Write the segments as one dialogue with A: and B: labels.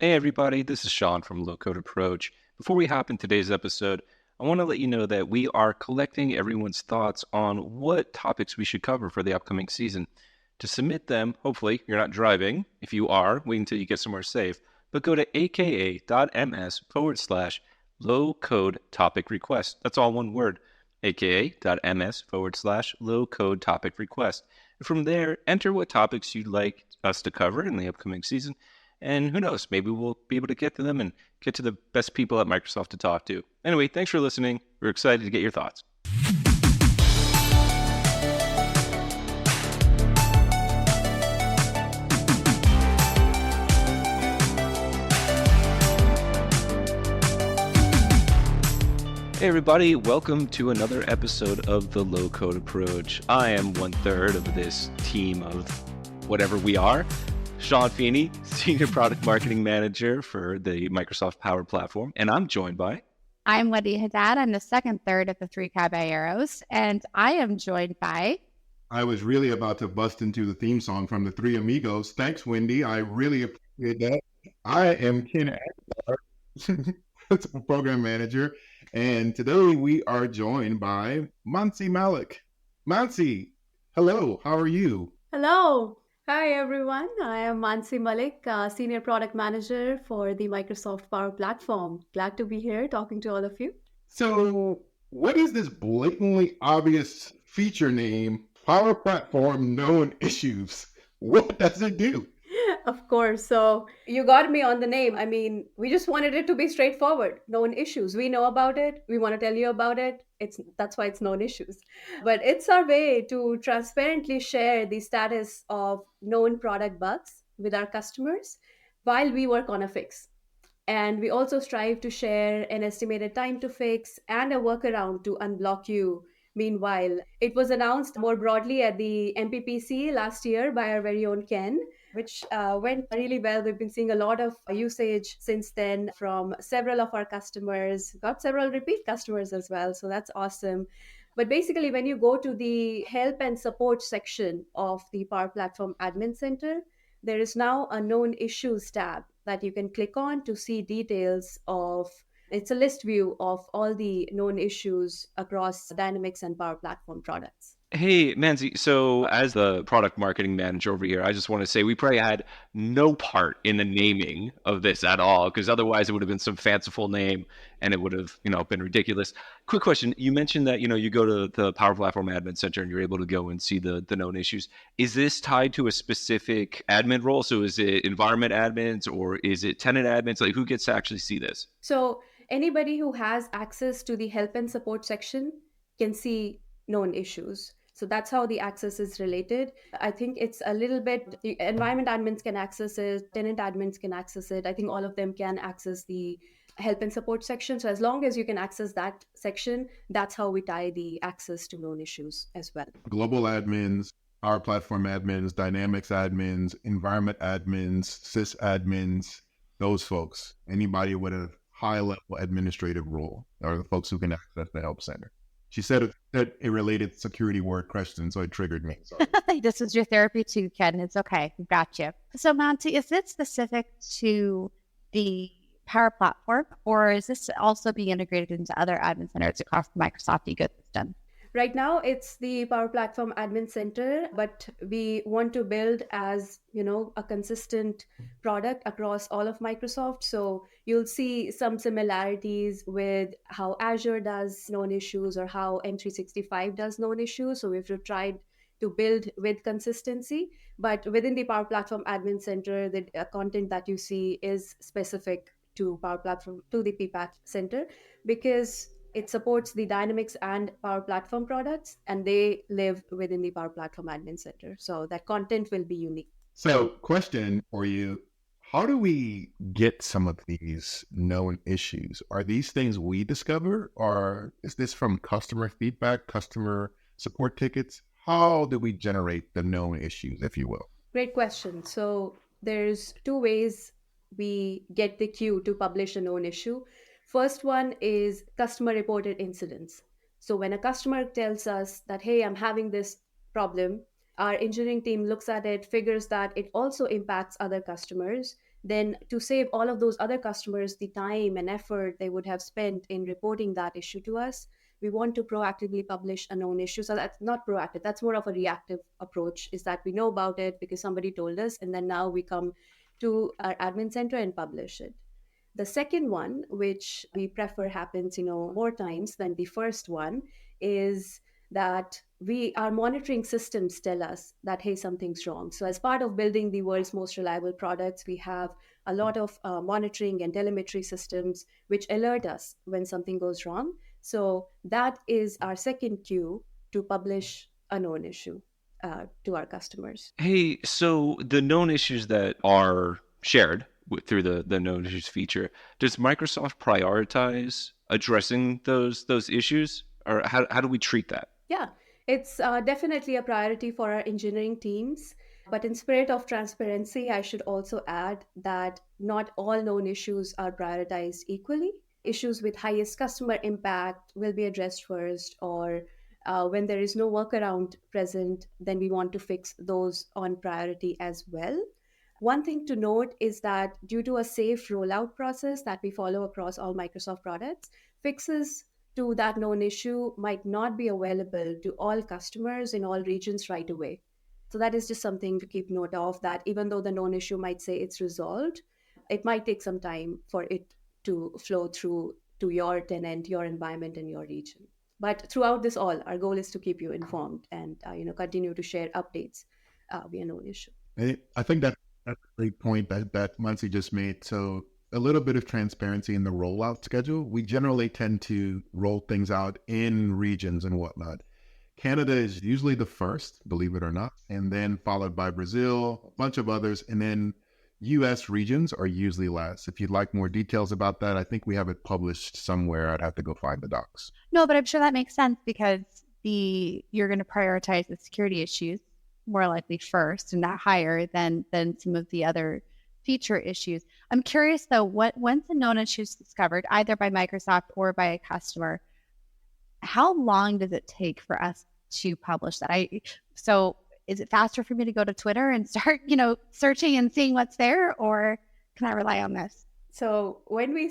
A: Hey everybody, this is Sean from Low Code Approach. Before we hop in today's episode, I want to let you know that we are collecting everyone's thoughts on what topics we should cover for the upcoming season. To submit them, hopefully you're not driving. If you are, wait until you get somewhere safe. But go to aka.ms/low code topic request. That's all one word. aka.ms/low code topic request. And from there, enter what topics you'd like us to cover in the upcoming season. And who knows, maybe we'll be able to get to them and get to the best people at Microsoft to talk to. Anyway, thanks for listening. We're excited to get your thoughts. Hey everybody, welcome to another episode of the Low Code Approach. I am 1/3 of this team of whatever we are. Sean Feeney, Senior Product Marketing Manager for the Microsoft Power Platform, and I'm joined by...
B: I'm Wendy Haddad. I'm the second third of the three caballeros, and I am joined by...
C: I was really about to bust into the theme song from the Three Amigos. Thanks, Wendy. I really appreciate that. I am Ken Aguilar, Principal Program Manager, and today we are joined by Mansi Malik. Mansi, hello. How are you?
D: Hello. Hi, everyone. I am Mansi Malik, Senior Product Manager for the Microsoft Power Platform. Glad to be here talking to all of you.
C: So, what is this blatantly obvious feature name, Power Platform Known Issues? What does it do?
D: Of course. So you got me on the name. I mean, we just wanted it to be straightforward. Known issues. We know about it. We want to tell you about it. That's why it's known issues. But it's our way to transparently share the status of known product bugs with our customers while we work on a fix. And we also strive to share an estimated time to fix and a workaround to unblock you. Meanwhile, it was announced more broadly at the MPPC last year by our very own Ken, which went really well. We've been seeing a lot of usage since then from several of our customers, got several repeat customers as well. So that's awesome. But basically, when you go to the help and support section of the Power Platform Admin Center, there is now a known issues tab that you can click on to see details of. It's a list view of all the known issues across Dynamics and Power Platform products.
A: Hey, Mansi, so as the product marketing manager over here, I just want to say we probably had no part in the naming of this at all, because otherwise it would have been some fanciful name and it would have, been ridiculous. Quick question. You mentioned that, you go to the Power Platform Admin Center and you're able to go and see the known issues. Is this tied to a specific admin role? So is it environment admins or is it tenant admins? Like who gets to actually see this?
D: So anybody who has access to the help and support section can see known issues. So that's how the access is related. I think it's a little bit, the environment admins can access it, tenant admins can access it. I think all of them can access the help and support section. So as long as you can access that section, that's how we tie the access to known issues as well.
C: Global admins, our platform admins, Dynamics admins, environment admins, sys admins, those folks, anybody with a high level administrative role are the folks who can access the help center. She said that a related security word question, so it triggered me. Sorry.
B: This is your therapy too, Ken. It's okay. We got you. So, Mansi, is it specific to the Power Platform, or is this also being integrated into other admin centers across the Microsoft ecosystem?
D: Right now, it's the Power Platform Admin Center, but we want to build as, a consistent product across all of Microsoft. So you'll see some similarities with how Azure does known issues or how M365 does known issues. So we've tried to build with consistency, but within the Power Platform Admin Center, the content that you see is specific to Power Platform, to the PPAC Center, because it supports the Dynamics and Power Platform products, and they live within the Power Platform Admin Center. So that content will be unique.
C: So, question for you. How do we get some of these known issues? Are these things we discover, or is this from customer feedback, customer support tickets? How do we generate the known issues, if you will?
D: Great question. So there's two ways we get the queue to publish a known issue. First one is customer reported incidents. So when a customer tells us that, hey, I'm having this problem, our engineering team looks at it, figures that it also impacts other customers. then to save all of those other customers the time and effort they would have spent in reporting that issue to us, we want to proactively publish a known issue. So that's not proactive, that's more of a reactive approach, is that we know about it because somebody told us, and then now we come to our admin center and publish it. The second one, which we prefer happens, more times than the first one, is that our monitoring systems tell us that, hey, something's wrong. So as part of building the world's most reliable products, we have a lot of monitoring and telemetry systems which alert us when something goes wrong. So that is our second cue to publish a known issue to our customers.
A: Hey, so the known issues that are shared through the known issues feature, does Microsoft prioritize addressing those issues, or how do we treat that?
D: Yeah, it's definitely a priority for our engineering teams. But in spirit of transparency, I should also add that not all known issues are prioritized equally. Issues with highest customer impact will be addressed first, or when there is no workaround present, then we want to fix those on priority as well. One thing to note is that due to a safe rollout process that we follow across all Microsoft products, fixes to that known issue might not be available to all customers in all regions right away. So that is just something to keep note of, that even though the known issue might say it's resolved, it might take some time for it to flow through to your tenant, your environment, and your region. But throughout this all, our goal is to keep you informed and continue to share updates via known issue.
C: I think that's a great point that Mansi just made. So a little bit of transparency in the rollout schedule. We generally tend to roll things out in regions and whatnot. Canada is usually the first, believe it or not, and then followed by Brazil, a bunch of others, and then US regions are usually last. If you'd like more details about that, I think we have it published somewhere. I'd have to go find the docs.
B: No, but I'm sure that makes sense because you're going to prioritize the security issues more likely first and not higher than some of the other feature issues. I'm curious though, once a known issue is discovered, either by Microsoft or by a customer, how long does it take for us to publish that? So is it faster for me to go to Twitter and start, searching and seeing what's there, or can I rely on this?
D: So when we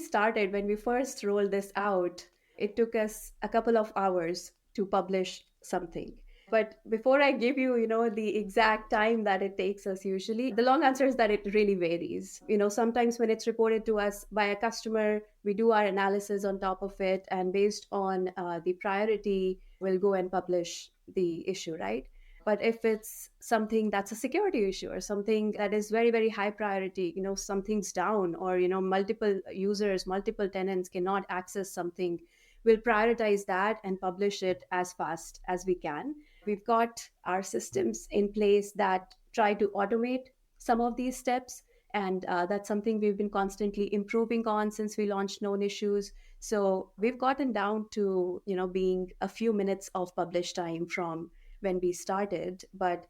D: first rolled this out, it took us a couple of hours to publish something. But before I give you, the exact time that it takes us usually, the long answer is that it really varies. Sometimes when it's reported to us by a customer, we do our analysis on top of it, and based on the priority, we'll go and publish the issue, right? But if it's something that's a security issue or something that is very, very high priority, something's down, or, multiple users, multiple tenants cannot access something, we'll prioritize that and publish it as fast as we can. We've got our systems in place that try to automate some of these steps. And that's something we've been constantly improving on since we launched known issues. So we've gotten down to, being a few minutes of publish time from when we started. But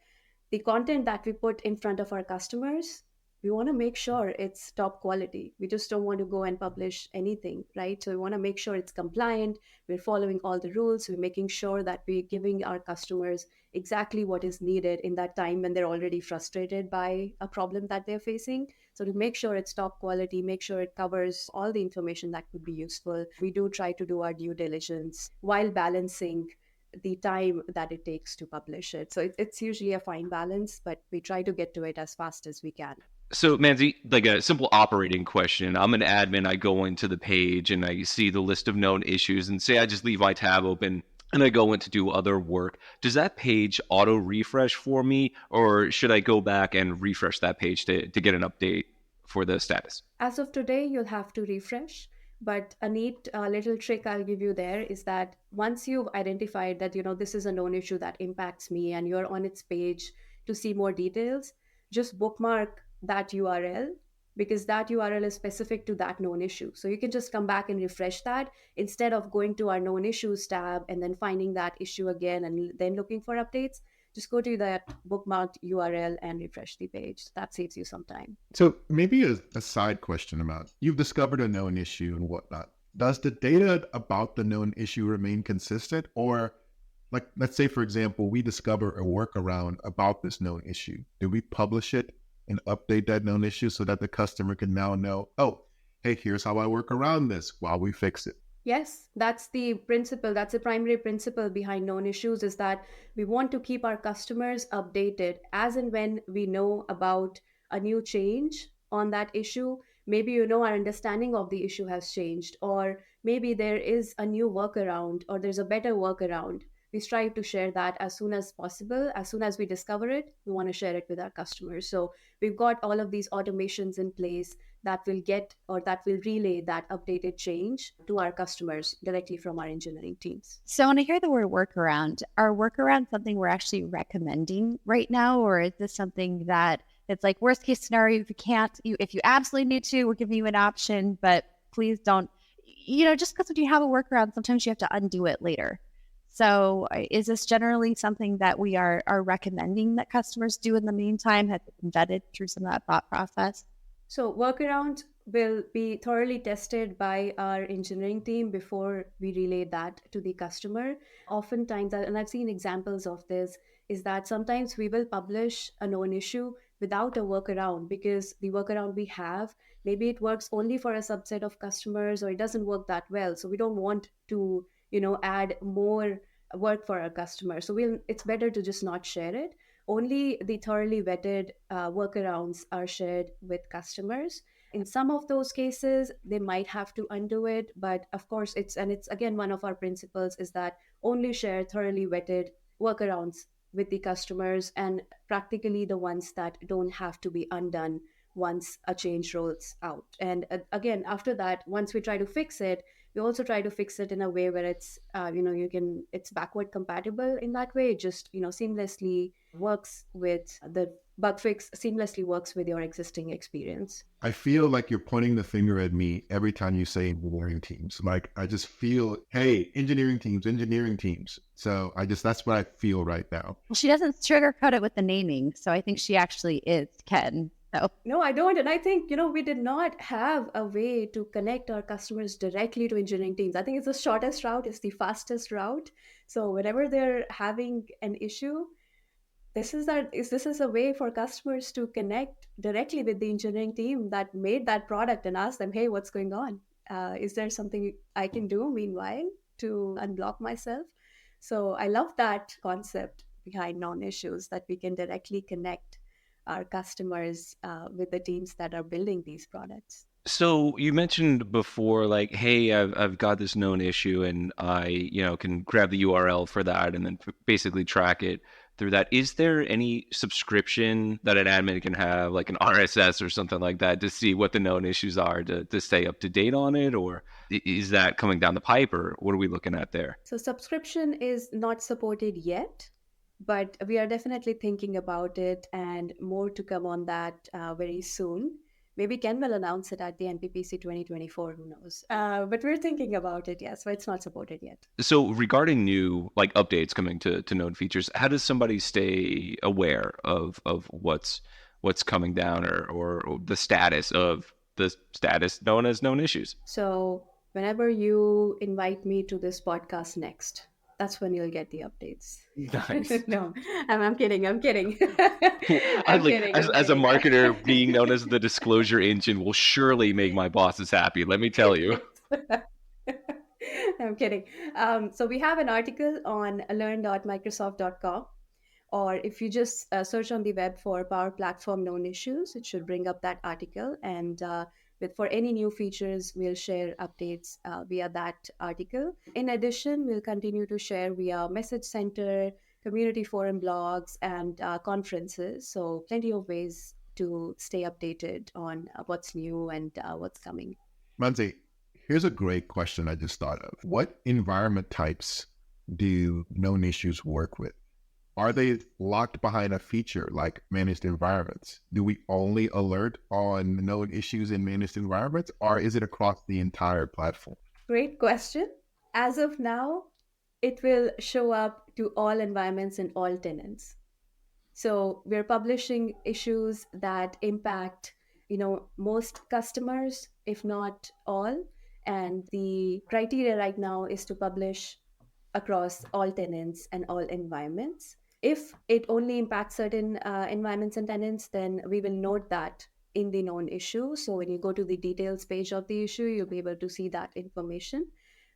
D: the content that we put in front of our customers, we want to make sure it's top quality. We just don't want to go and publish anything, right? So we want to make sure it's compliant. We're following all the rules. We're making sure that we're giving our customers exactly what is needed in that time when they're already frustrated by a problem that they're facing. So to make sure it's top quality, make sure it covers all the information that could be useful. We do try to do our due diligence while balancing the time that it takes to publish it. So it's usually a fine balance, but we try to get to it as fast as we can.
A: So, Mansi, like a simple operating question. I'm an admin. I go into the page and I see the list of known issues, and say I just leave my tab open and I go in to do other work. Does that page auto refresh for me, or should I go back and refresh that page to get an update for the status?
D: As of today, you'll have to refresh. But a neat little trick I'll give you there is that once you've identified that, this is a known issue that impacts me, and you're on its page to see more details, just bookmark that URL, because that URL is specific to that known issue. So you can just come back and refresh that instead of going to our known issues tab and then finding that issue again and then looking for updates. Just go to that bookmarked URL and refresh the page. That saves you some time.
C: So maybe a side question about, you've discovered a known issue and whatnot. Does the data about the known issue remain consistent? Or let's say, for example, we discover a workaround about this known issue. Do we publish it and update that known issue so that the customer can now know, oh, hey, here's how I work around this while we fix it.
D: Yes, that's the principle. That's the primary principle behind known issues is that we want to keep our customers updated as and when we know about a new change on that issue. Maybe our understanding of the issue has changed, or maybe there is a new workaround, or there's a better workaround. We strive to share that as soon as possible. As soon as we discover it, we want to share it with our customers. So we've got all of these automations in place that will get or that will relay that updated change to our customers directly from our engineering teams.
B: So when I hear the word workaround, are workarounds something we're actually recommending right now, or is this something that it's like worst case scenario, if you can't, if you absolutely need to, we're giving you an option, but please don't, just because when you have a workaround, sometimes you have to undo it later. So is this generally something that we are recommending that customers do in the meantime? Have it been vetted through some of that thought process?
D: So workaround will be thoroughly tested by our engineering team before we relay that to the customer. Oftentimes, and I've seen examples of this, is that sometimes we will publish a known issue without a workaround because the workaround we have, maybe it works only for a subset of customers or it doesn't work that well. So we don't want to, add more work for our customers. So it's better to just not share it. Only the thoroughly vetted workarounds are shared with customers. In some of those cases, they might have to undo it, but of course, it's again one of our principles is that only share thoroughly vetted workarounds with the customers and practically the ones that don't have to be undone once a change rolls out. And again, after that, once we try to fix it, we also try to fix it in a way where it's it's backward compatible. In that way it just seamlessly works with the bug fix, seamlessly works with your existing experience.
C: I feel like you're pointing the finger at me every time you say engineering teams. Like I just feel, hey, engineering teams. So that's what I feel right now.
B: Well, she doesn't sugarcoat it with the naming, so I think she actually is Ken. So.
D: No, I don't. And I think, we did not have a way to connect our customers directly to engineering teams. I think it's the shortest route, it's the fastest route. So whenever they're having an issue, this is a way for customers to connect directly with the engineering team that made that product and ask them, hey, what's going on? Is there something I can do meanwhile to unblock myself? So I love that concept behind non-issues, that we can directly connect our customers with the teams that are building these products.
A: So you mentioned before, like, hey, I've got this known issue, and I, can grab the URL for that, and then basically track it through that. Is there any subscription that an admin can have, like an RSS or something like that, to see what the known issues are, to stay up to date on it, or is that coming down the pipe, or what are we looking at there?
D: So subscription is not supported yet, but we are definitely thinking about it, and more to come on that very soon. Maybe Ken will announce it at the NPPC 2024, who knows? But we're thinking about it, yes, but it's not supported yet.
A: So regarding new updates coming to known features, how does somebody stay aware of what's coming down, or the status known as known issues?
D: So whenever you invite me to this podcast next, that's when you'll get the updates.
A: Nice.
D: No, I'm kidding.
A: As a marketer, being known as the disclosure engine will surely make my bosses happy. Let me tell you.
D: I'm kidding. So we have an article on learn.microsoft.com, or if you just search on the web for Power Platform Known Issues, it should bring up that article. And for any new features, we'll share updates via that article. In addition, we'll continue to share via Message Center, community forum blogs, and conferences. So plenty of ways to stay updated on what's new and what's coming.
C: Mansi, here's a great question I just thought of. What environment types do known issues work with? Are they locked behind a feature like managed environments? Do we only alert on known issues in managed environments, or is it across the entire platform?
D: Great question. As of now, it will show up to all environments and all tenants. So we're publishing issues that impact, most customers, if not all. And the criteria right now is to publish across all tenants and all environments. If it only impacts certain environments and tenants, then we will note that in the known issue. So when you go to the details page of the issue, you'll be able to see that information.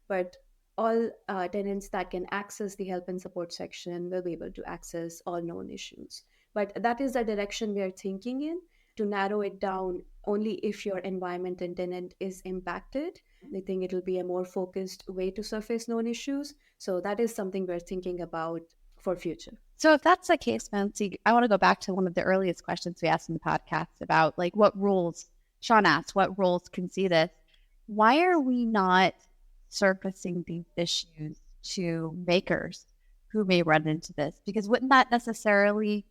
D: But all tenants that can access the help and support section will be able to access all known issues. But that is the direction we are thinking in, to narrow it down only if your environment and tenant is impacted. I think it'll be a more focused way to surface known issues. So that is something we're thinking about for future.
B: So if that's the case, Mansi, I want to go back to one of the earliest questions we asked in the podcast about like what rules, Sean asked, what rules can see this? Why are we not surfacing these issues to makers who may run into this? Because wouldn't that necessarily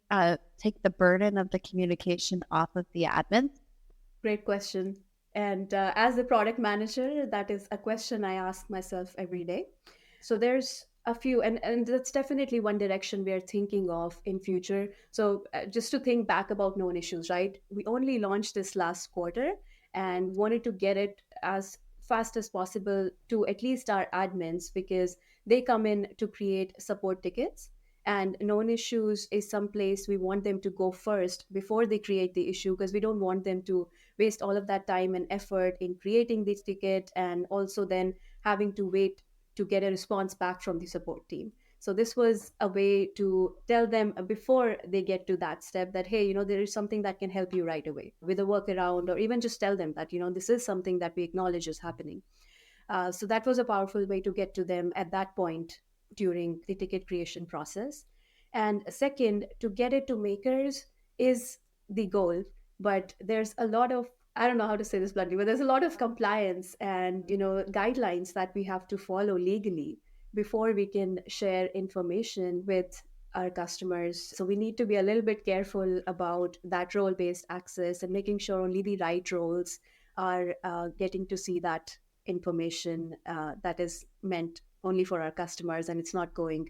B: take the burden of the communication off of the admins?
D: Great question. And as a product manager, that is a question I ask myself every day. So there's a few, and that's definitely one direction we are thinking of in future. So just to think back about known issues, right? We only launched this last quarter and wanted to get it as fast as possible to at least our admins, because they come in to create support tickets, and known issues is some place we want them to go first before they create the issue, because we don't want them to waste all of that time and effort in creating this ticket and also then having to wait to get a response back from the support team. So this was a way to tell them before they get to that step that, hey, there is something that can help you right away with a workaround, or even just tell them that, this is something that we acknowledge is happening. So that was a powerful way to get to them at that point during the ticket creation process. And second, to get it to makers is the goal. But there's a lot of, I don't know how to say this bluntly, but there's a lot of compliance and guidelines that we have to follow legally before we can share information with our customers. So we need to be a little bit careful about that role-based access and making sure only the right roles are getting to see that information that is meant only for our customers, and it's not going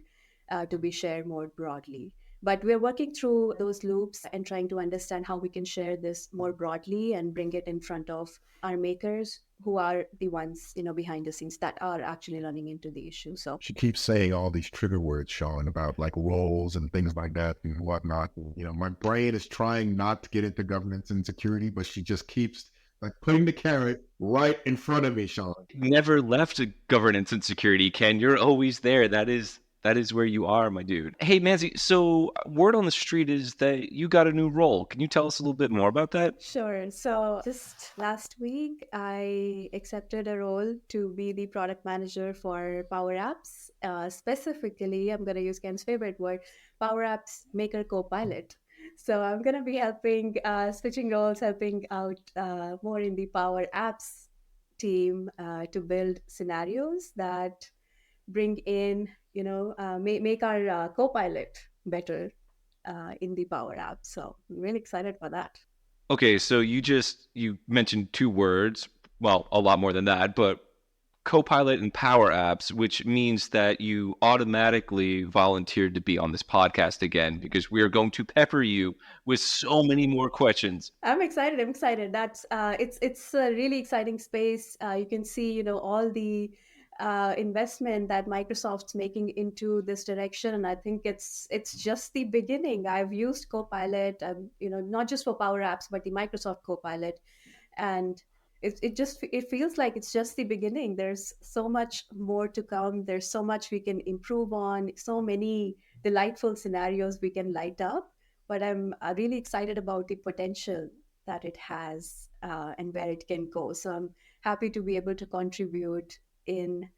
D: to be shared more broadly. But we're working through those loops and trying to understand how we can share this more broadly and bring it in front of our makers, who are the ones, behind the scenes that are actually running into the issue. So
C: she keeps saying all these trigger words, Sean, about like roles and things like that and whatnot. My brain is trying not to get into governance and security, but she just keeps like putting the carrot right in front of me, Sean.
A: Never left governance and security, Ken. You're always there. That is where you are, my dude. Hey, Mansi, so word on the street is that you got a new role. Can you tell us a little bit more about that?
D: Sure. So just last week, I accepted a role to be the product manager for Power Apps. Specifically, I'm going to use Ken's favorite word, Power Apps Maker Copilot. So I'm going to be helping, switching roles, helping out more in the Power Apps team to build scenarios that bring in, make our Copilot better in the Power App. So I'm really excited for that.
A: Okay, so you mentioned two words, well, a lot more than that, but Copilot and Power Apps, which means that you automatically volunteered to be on this podcast again, because we are going to pepper you with so many more questions.
D: I'm excited. That's it's a really exciting space. You can see, all the investment that Microsoft's making into this direction, and I think it's just the beginning. I've used Copilot, not just for Power Apps, but the Microsoft Copilot, and it feels like it's just the beginning. There's so much more to come. There's so much we can improve on, so many delightful scenarios we can light up. But I'm really excited about the potential that it has and where it can go. So I'm happy to be able to contribute in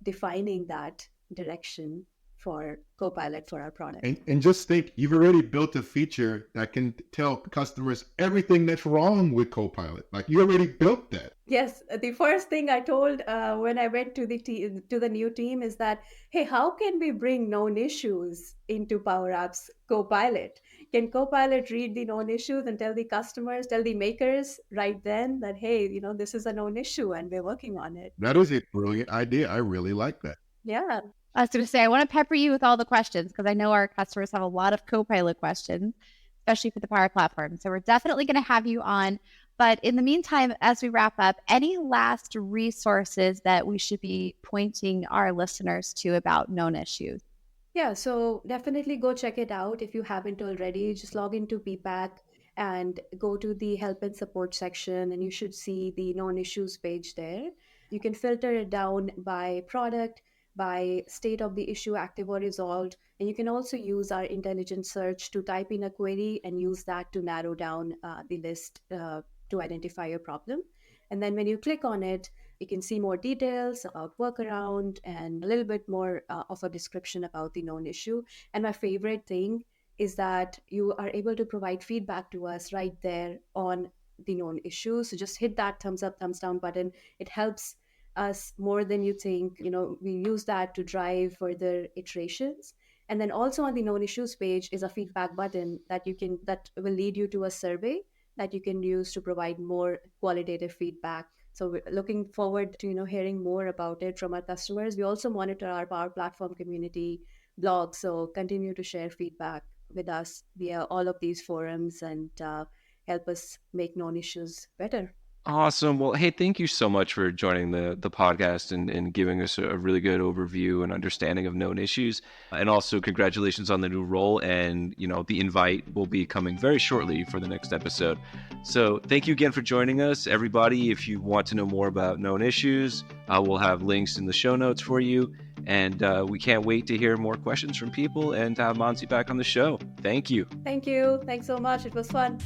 D: defining that direction for Copilot for our product.
C: And just think, you've already built a feature that can tell customers everything that's wrong with Copilot. Like, you already built that.
D: Yes, the first thing I told when I went to the new team is that, hey, how can we bring known issues into Power Apps Copilot? Can Copilot read the known issues and tell the customers, tell the makers right then that, hey, this is a known issue and we're working on it?
C: That is a brilliant idea. I really like that.
D: Yeah.
B: I was going to say, I want to pepper you with all the questions because I know our customers have a lot of Copilot questions, especially for the Power Platform. So we're definitely going to have you on. But in the meantime, as we wrap up, any last resources that we should be pointing our listeners to about known issues?
D: Yeah, so definitely go check it out if you haven't already. Just log into PPAC and go to the help and support section, and you should see the known issues page there. You can filter it down by product, by state of the issue, active or resolved. And you can also use our intelligent search to type in a query and use that to narrow down the list to identify your problem. And then when you click on it, you can see more details about workaround and a little bit more of a description about the known issue. And my favorite thing is that you are able to provide feedback to us right there on the known issue. So just hit that thumbs up, thumbs down button. It helps us more than you think. We use that to drive further iterations. And then also on the known issues page is a feedback button that will lead you to a survey that you can use to provide more qualitative feedback. So we're looking forward to hearing more about it from our customers. We also monitor our Power Platform community blog, so continue to share feedback with us via all of these forums and help us make known issues better.
A: Awesome. Well, hey, thank you so much for joining the podcast and giving us a really good overview and understanding of known issues. And also congratulations on the new role. And, the invite will be coming very shortly for the next episode. So thank you again for joining us, everybody. If you want to know more about known issues, we'll have links in the show notes for you. And we can't wait to hear more questions from people and have Mansi back on the show. Thank you.
D: Thank you. Thanks so much. It was fun.